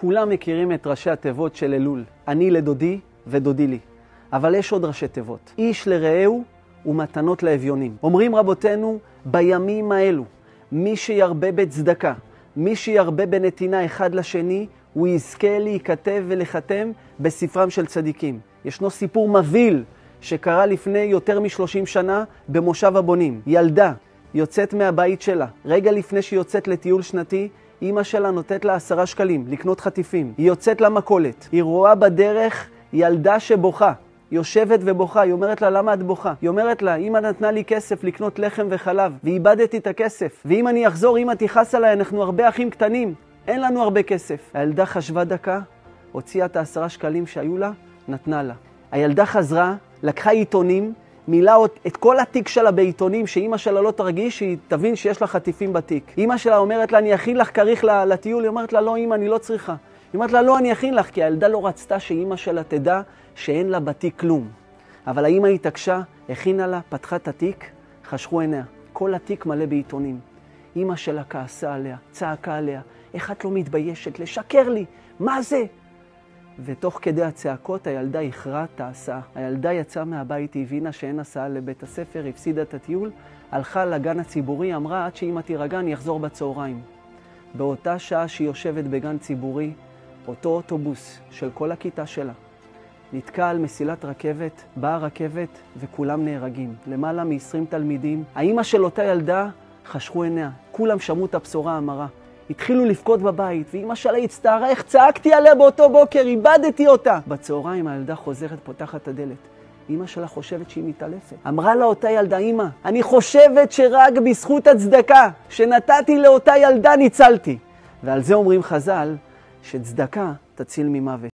כולם מכירים את ראשי התיבות של אלול. אני לדודי ודודי לי. אבל יש עוד ראשי תיבות. איש לרעהו ומתנות לאביונים. אומרים רבותינו, בימים האלו, מי שירבה בצדקה, מי שירבה בנתינה אחד לשני, הוא יזכה להיכתב ולחתם בספרם של צדיקים. ישנו סיפור מבהיל שקרה לפני יותר מ-30 שנה במושב הבונים. ילדה יוצאת מהבית שלה. רגע לפני שהיא יוצאת לטיול שנתי, אמא שלה נותנת לה 10 שקלים לקנות חטיפים. היא יוצאת למכולת. היא רואה בדרך ילדה שבוכה. היא יושבת ובוכה. היא אומרת לה, למה את בוכה? היא אומרת לה, אמא נתנה לי כסף לקנות לחם וחלב, ואיבדתי את הכסף. ואם אני אחזור, אמא תיחס עליי, אנחנו הרבה אחים קטנים. אין לנו הרבה כסף. הילדה חשבה דקה, הוציאה את 10 שקלים שהיו לה, נתנה לה. הילדה חזרה, לקחה עיתונים, מילה את כל התיק שלה בעיתונים, שאמא שלה לא תרגיש, שהיא תבין שיש לה חטיפים בתיק. אמא שלה אומרת לה, אני אכין לך כריך לטיול. היא אומרת לה, לא אמא, אני לא צריכה. היא אומרת לה, לא, אני אכין לך, כי הילדה לא רצתה שאמא שלה תדע שאין לה בתיק כלום. אבל האמא התעקשה, הכינה לה, פתחה את התיק, חשכו עיניה. כל התיק מלא בעיתונים. אמא שלה כעסה עליה, צעקה עליה, איך את לא מתביישת? לשקר לי, מה זה? ותוך כדי הצעקות הילדה הכרעה את ההסעה. הילדה יצאה מהבית, היא הבינה שאין הסעה לבית הספר, הפסידה את הטיול, הלכה לגן הציבורי, אמרה עד שאמא תירגע אני אחזור בצהריים. באותה שעה שהיא יושבת בגן ציבורי, אותו אוטובוס של כל הכיתה שלה נתקע על מסילת רכבת, באה רכבת וכולם נהרגים. למעלה מ-20 תלמידים. האמא של אותה ילדה חשכו עיניה, כולם שמעו את הבשורה המרה. התחילו לבכות בבית, ואמא שלה הצטערה, איך צעקתי עליה באותו בוקר, איבדתי אותה. בצהריים הילדה חוזרת, פותחת את הדלת. אמא שלה חושבת שהיא מתעלפת. אמרה לה אותה ילדה, אמא, אני חושבת שרק בזכות הצדקה שנתתי לאותה ילדה ניצלתי. ועל זה אומרים חז"ל, שצדקה תציל ממוות.